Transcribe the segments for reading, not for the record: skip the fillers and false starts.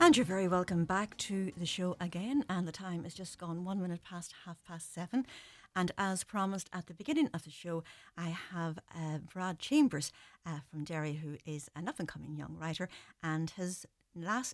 And you're very welcome back to the show again. And the time is just gone 1 minute past 7:30. And as promised at the beginning of the show, I have Brad Chambers from Derry, who is an up-and-coming young writer. And his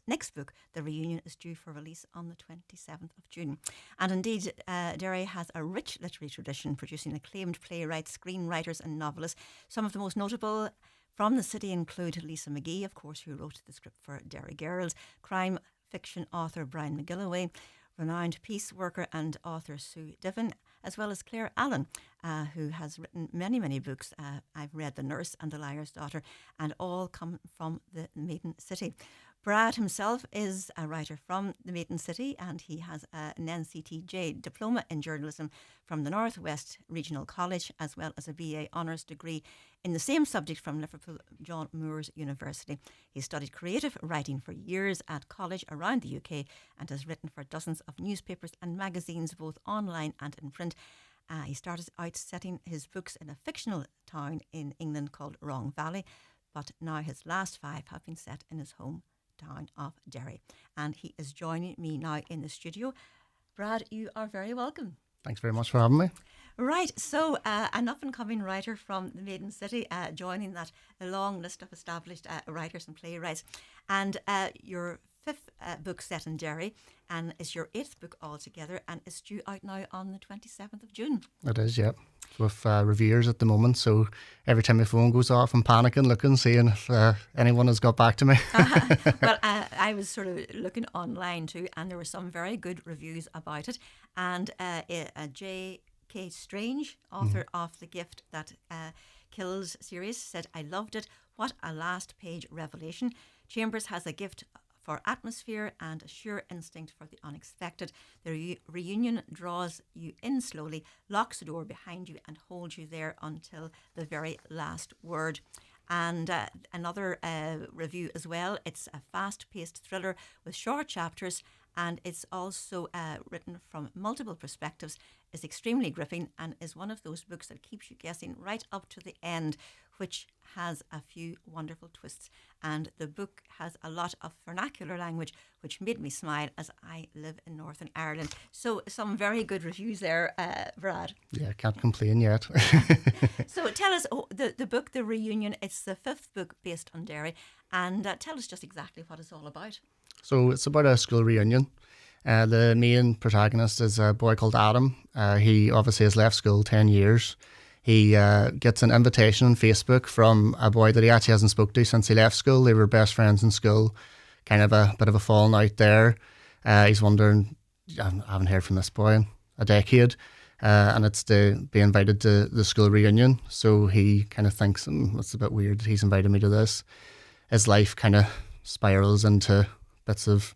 next book, The Reunion, is due for release on the 27th of June. And indeed, Derry has a rich literary tradition, producing acclaimed playwrights, screenwriters and novelists. Some of the most notable from the city include Lisa McGee, of course, who wrote the script for Derry Girls, crime fiction author Brian McGilloway, renowned peace worker and author Sue Diven, as well as Claire Allen, who has written many, many books. I've read The Nurse and The Liar's Daughter, and all come from the Maiden City. Brad himself is a writer from the Maiden City, and he has an NCTJ diploma in journalism from the North West Regional College, as well as a BA honours degree in the same subject from Liverpool John Moores University. He studied creative writing for years at college around the UK and has written for dozens of newspapers and magazines, both online and in print. He started out setting his books in a fictional town in England called Wrong Valley, but now his last 5 have been set in his home town of Derry. And he is joining me now in the studio. Brad, you are very welcome. Thanks very much for having me. Right, so an up-and-coming writer from the Maiden City, joining that long list of established writers and playwrights. And your 5th book set in Derry, and is your 8th book altogether, and it's due out now on the 27th of June. It is, yeah. With reviewers at the moment, so every time my phone goes off, I'm panicking, looking, seeing if anyone has got back to me. Well, I was sort of looking online too, and there were some very good reviews about it. And J.K. Strange, author of The Gift That Kills series, said, "I loved it. What a last page revelation. Chambers has a gift for atmosphere and a sure instinct for the unexpected. The reunion draws you in slowly, locks the door behind you and holds you there until the very last word." And another review as well, it's a fast-paced thriller with short chapters, and it's also written from multiple perspectives, is extremely gripping, and is one of those books that keeps you guessing right up to the end, which has a few wonderful twists. And the book has a lot of vernacular language, which made me smile as I live in Northern Ireland. So some very good reviews there, Brad. Yeah, can't complain yet. So tell us, the book, The Reunion, it's the 5th book based on Derry, and tell us just exactly what it's all about. So it's about a school reunion. The main protagonist is a boy called Adam. He obviously has left school 10 years. He gets an invitation on Facebook from a boy that he actually hasn't spoke to since he left school. They were best friends in school, kind of a bit of a falling out there. He's wondering, I haven't heard from this boy in a decade, and it's to be invited to the school reunion. So he kind of thinks, it's a bit weird that he's invited me to this. His life kind of spirals into bits of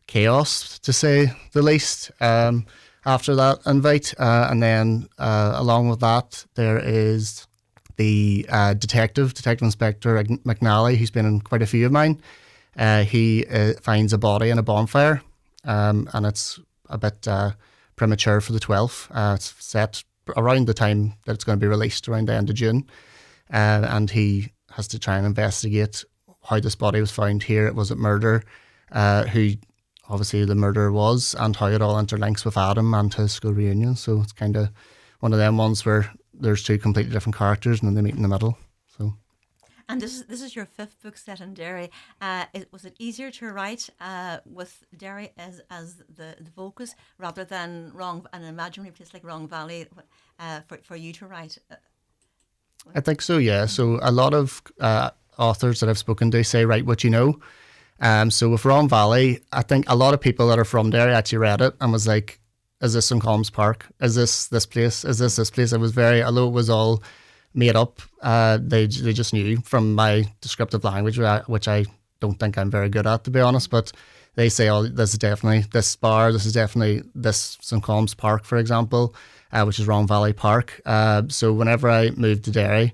chaos, to say the least, after that invite. And then along with that, there is the Detective Inspector McNally, who's been in quite a few of mine. He finds a body in a bonfire, and it's a bit premature for the 12th. It's set around the time that it's going to be released, around the end of June. And he has to try and investigate how this body was found here. Was it murder? Who obviously the murderer was, and how it all interlinks with Adam and his school reunion. So it's kind of one of them ones where there's 2 completely different characters and then they meet in the middle. So. And this is your 5th book set in Derry. Was it easier to write with Derry as the focus rather than an imaginary place like Wrong Valley for you to write? I think so, yeah. So a lot of authors that I've spoken to say, write what you know. So with Wrong Valley, I think a lot of people that are from Derry actually read it and was like, is this St. Colm's Park? Is this place? Is this place? It was although it was all made up, they just knew from my descriptive language, which I don't think I'm very good at, to be honest, but they say, oh, this is definitely this bar, this is definitely this St. Colm's Park, for example, which is Wrong Valley Park. So whenever I moved to Derry,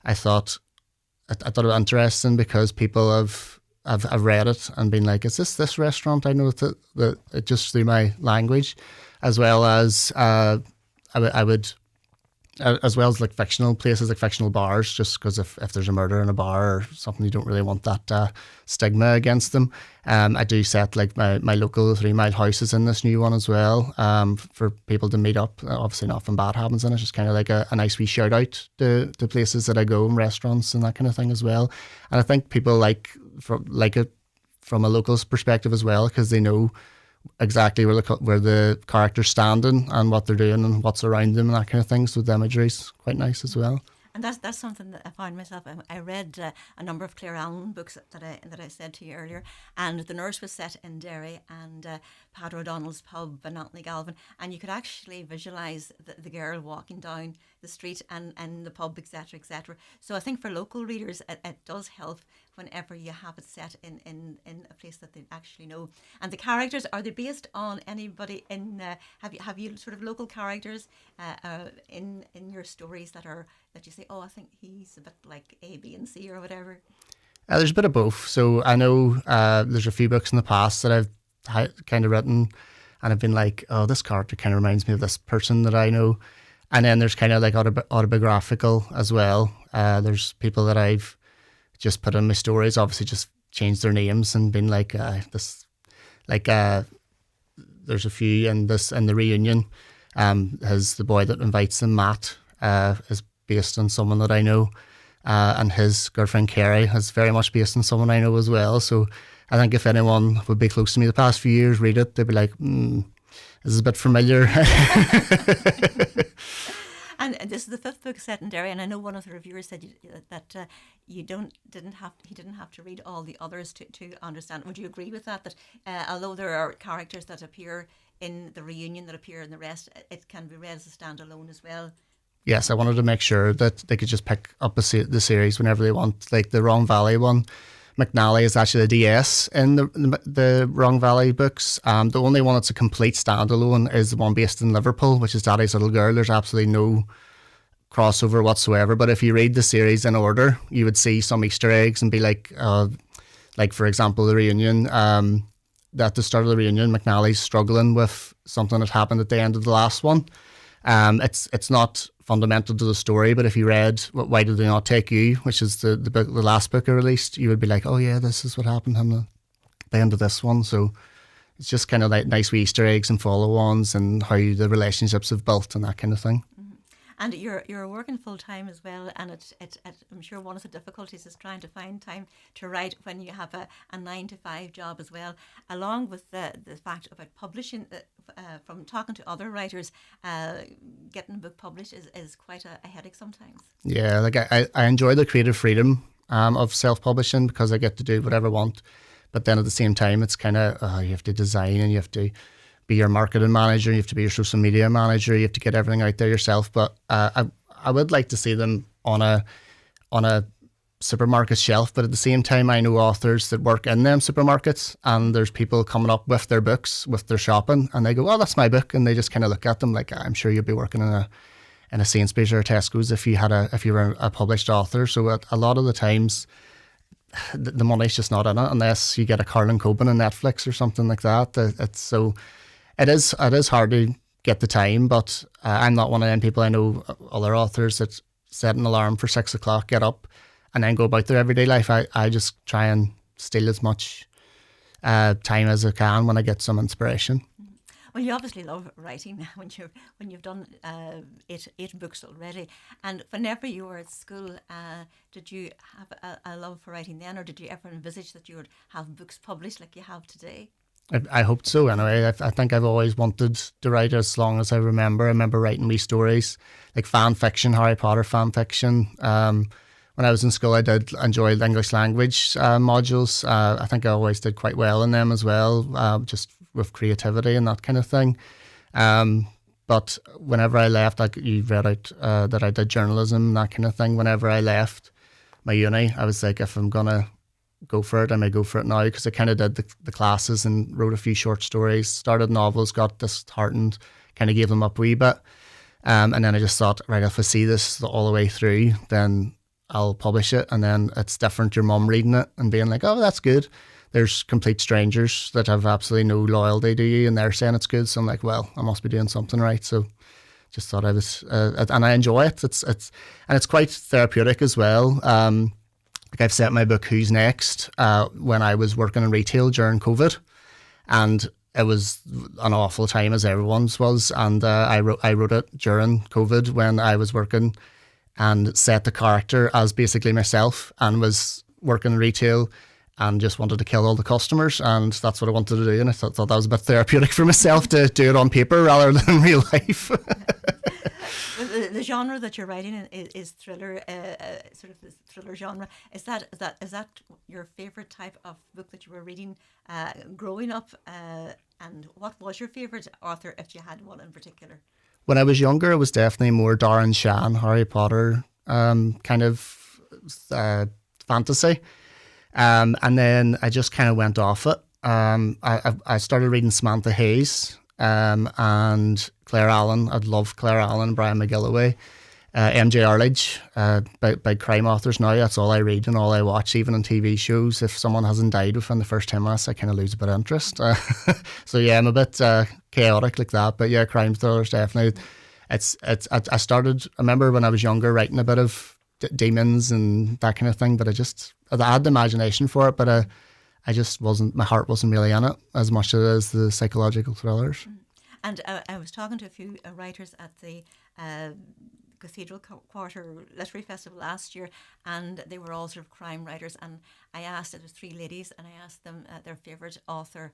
I thought it was interesting because people I've read it and been like, is this restaurant? I know that it just through my language, as well as I would as well as like fictional places, like fictional bars, just because if there's a murder in a bar or something, you don't really want that stigma against them. I do set like my local 3 Mile house is in this new one as well, for people to meet up. Obviously nothing bad happens in it, just kind of like a nice wee shout out to places that I go, and restaurants and that kind of thing as well. And I think people like it from a local's perspective as well, because they know exactly where the character's standing and what they're doing and what's around them and that kind of thing. So the imagery's quite nice as well. And that's something that I found myself. I read a number of Claire Allen books that I said to you earlier, and The Nurse was set in Derry, and Padre O'Donnell's pub and Anthony Galvin, and you could actually visualise the girl walking down the street and the pub, etc., etc. So I think for local readers, it does help whenever you have it set in a place that they actually know. And the characters, are they based on anybody in? Have you sort of local characters in your stories that you say, oh, I think he's a bit like A, B, and C or whatever? There's a bit of both. So I know there's a few books in the past that I've kind of written, and I've been like, oh, this character kind of reminds me of this person that I know. And then there's kind of like autobiographical as well. There's people that I've just put in my stories, obviously just changed their names and been like this, like there's a few in the reunion. The boy that invites him, Matt, is based on someone that I know, and his girlfriend Carrie is very much based on someone I know as well. So I think if anyone would be close to me the past few years, read it, they'd be like, this is a bit familiar. And this is the 5th book set in Derry, and I know one of the reviewers said that he didn't have to read all the others to understand. Would you agree with that? That although there are characters that appear in the reunion that appear in the rest, it can be read as a standalone as well. Yes, I wanted to make sure that they could just pick up the series whenever they want. Like the Wrong Valley one, McNally is actually the DS in the Wrong Valley books. The only one that's a complete standalone is the one based in Liverpool, which is Daddy's Little Girl. There's absolutely no crossover whatsoever. But if you read the series in order, you would see some Easter eggs and be like for example, the reunion. At the start of the reunion, McNally's struggling with something that happened at the end of the last one. It's not fundamental to the story, but if you read Why Did They Not Take You, which is the last book I released, you would be like, oh yeah, this is what happened at the end of this one. So it's just kind of like nice wee Easter eggs and follow-ons and how the relationships have built and that kind of thing. And you're working full time as well, and I'm sure one of the difficulties is trying to find time to write when you have a 9-to-5 job as well, along with the fact about publishing. From talking to other writers, getting a book published is quite a headache sometimes. Yeah, like I enjoy the creative freedom of self-publishing because I get to do whatever I want, but then at the same time it's kind of you have to design and you have to be your marketing manager, you have to be your social media manager, you have to get everything out there yourself. But I would like to see them on a supermarket shelf, but at the same time I know authors that work in them supermarkets, and there's people coming up with their books, with their shopping, and they go, oh, that's my book, and they just kind of look at them like, I'm sure you'd be working in a Sainsbury's or a Tesco's if you were a published author. So a lot of the times the money's just not in it unless you get a Carlin Coben on Netflix or something like that. It is hard to get the time, but I'm not one of them people. I know other authors that set an alarm for 6 o'clock, get up, and then go about their everyday life. I just try and steal as much time as I can when I get some inspiration. Well, you obviously love writing when you've done 8 books already. And whenever you were at school, did you have a love for writing then, or did you ever envisage that you would have books published like you have today? I hoped so anyway. I think I've always wanted to write as long as I remember. I remember writing wee stories, like fan fiction, Harry Potter fan fiction. When I was in school, I did enjoy the English language modules. I think I always did quite well in them as well, just with creativity and that kind of thing. But whenever I left, like you read out that I did journalism and that kind of thing. Whenever I left my uni, I was like, if I'm going to go for it, I may go for it now, because I kind of did the classes and wrote a few short stories, started novels, got disheartened, kind of gave them up a wee bit. And then I just thought, right, if I see this all the way through, then I'll publish it. And then it's different, your mum reading it and being like, oh, that's good. There's complete strangers that have absolutely no loyalty to you and they're saying it's good. So I'm like, well, I must be doing something right. So just thought I was, and I enjoy it. It's quite therapeutic as well. Like I've set my book Who's Next when I was working in retail during COVID, and it was an awful time as everyone's was, and I wrote it during COVID when I was working, and set the character as basically myself, and was working in retail and just wanted to kill all the customers, and that's what I wanted to do, and I thought that was a bit therapeutic for myself to do it on paper rather than in real life. The genre that you're writing in is thriller, sort of this thriller genre. Is that your favourite type of book that you were reading growing up? And what was your favourite author, if you had one in particular? When I was younger, it was definitely more Darren Shan, Harry Potter kind of fantasy. And then I just kind of went off it. I started reading Samantha Hayes and Claire Allen. I'd love Claire Allen, Brian McGilloway, MJ Arledge, by crime authors now. That's all I read and all I watch, even on TV shows. If someone hasn't died within the first 10 minutes, I kind of lose a bit of interest. So yeah, I'm a bit chaotic like that. But yeah, crime thrillers definitely. I remember when I was younger writing a bit of demons and that kind of thing, but I had the imagination for it, but I just wasn't, my heart wasn't really in it as much as the psychological thrillers. And I was talking to a few writers at the Cathedral Quarter Literary Festival last year, and they were all sort of crime writers, and I asked, it was three ladies, and I asked them their favourite author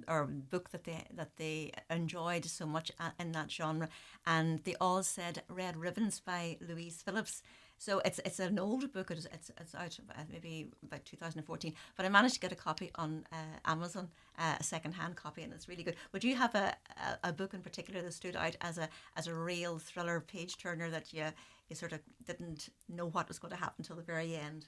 or book that they enjoyed so much in that genre, and they all said Red Ribbons by Louise Phillips. So it's an old book. It's out maybe about 2014. But I managed to get a copy on Amazon, a second-hand copy, and it's really good. Would you have a book in particular that stood out as a real thriller page turner that you sort of didn't know what was going to happen till the very end?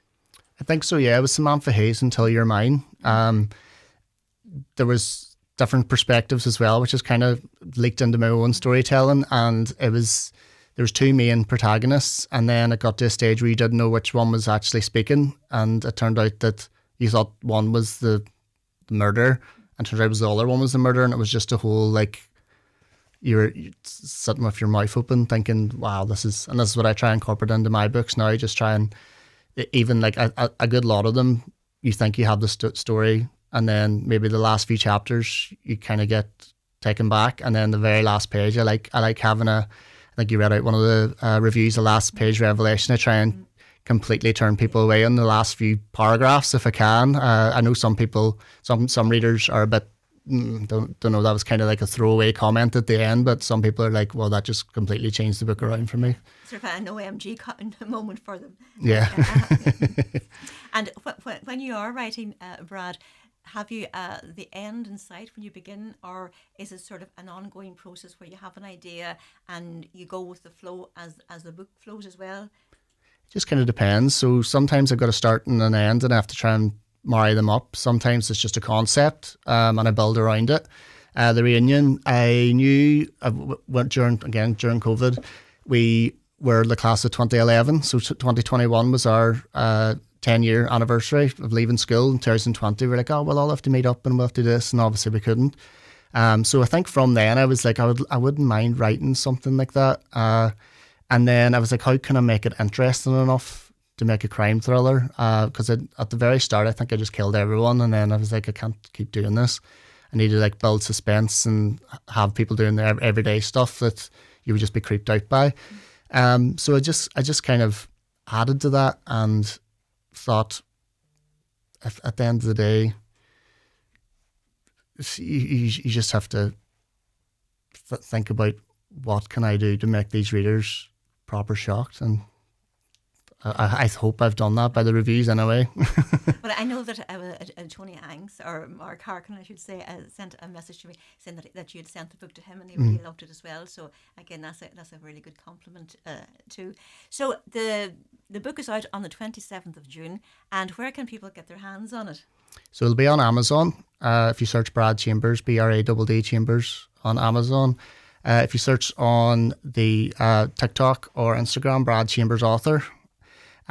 I think so. Yeah, it was Samantha Hayes, Until You're Mine. There was different perspectives as well, which is kind of leaked into my own storytelling, and there was two main protagonists, and then it got to a stage where you didn't know which one was actually speaking, and it turned out that you thought one was the murderer, and it turned out it was the other one was the murderer, and it was just a whole, like, you're sitting with your mouth open thinking, wow, this is what I try and incorporate into my books now, just try and, even like a good lot of them, you think you have the story, and then maybe the last few chapters you kind of get taken back, and then the very last page, I like having I think you read out one of the reviews, the last page revelation. I try and completely turn people away in the last few paragraphs if I can. I know some people, some readers are a bit, don't know, that was kind of like a throwaway comment at the end, but some people are like, well, that just completely changed the book around for me. Sort of an OMG moment for them. Yeah. And when you are writing, Brad, have you the end in sight when you begin, or is it sort of an ongoing process where you have an idea and you go with the flow as the book flows as well? It just kind of depends. So sometimes I've got a start and an end, and I have to try and marry them up. Sometimes it's just a concept, and I build around it. The reunion, I knew during COVID, we were the class of 2011, so 2021 was our 10-year anniversary of leaving school in 2020. We're like, oh, well, I'll have to meet up and we'll have to do this, and obviously we couldn't. So I think from then I was like, I wouldn't mind writing something like that. And then I was like, how can I make it interesting enough to make a crime thriller? Because at the very start, I think I just killed everyone, and then I was like, I can't keep doing this. I need to like build suspense and have people doing their everyday stuff that you would just be creeped out by. So I just kind of added to that and thought, at the end of the day, you just have to think about what can I do to make these readers proper shocked, and I hope I've done that by the reviews anyway. Well, I know that Tony Angs, or Mark Harkin, I should say, sent a message to me saying that you had sent the book to him and he really loved it as well. So again, that's a really good compliment too. So the book is out on the 27th of June, and where can people get their hands on it? So it'll be on Amazon. If you search Brad Chambers, BRADD Chambers on Amazon. If you search on the TikTok or Instagram, Brad Chambers Author.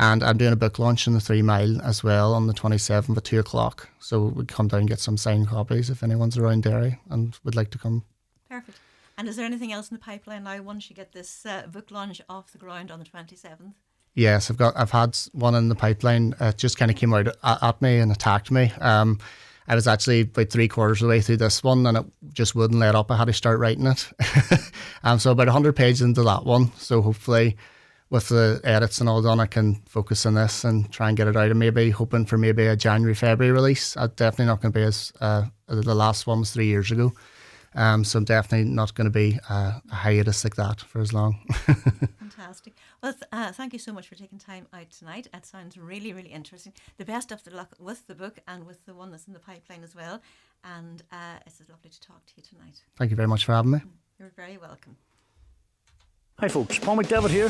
And I'm doing a book launch in the 3 Mile as well on the 27th at 2 o'clock. So we'd come down and get some signed copies if anyone's around Derry and would like to come. Perfect. And is there anything else in the pipeline now once you get this book launch off the ground on the 27th? Yes, I've had one in the pipeline. It just kind of came out at me and attacked me. I was actually about 3/4 of the way through this one, and it just wouldn't let up. I had to start writing it. So about 100 pages into that one. So hopefully, with the edits and all done, I can focus on this and try and get it out. And maybe hoping for maybe a January, February release. I'm definitely not going to be as the last one was 3 years ago. So I'm definitely not going to be a hiatus like that for as long. Fantastic. Well, thank you so much for taking time out tonight. It sounds really, really interesting. The best of the luck with the book and with the one that's in the pipeline as well. And it's lovely to talk to you tonight. Thank you very much for having me. You're very welcome. Hi folks, Paul McDevitt here.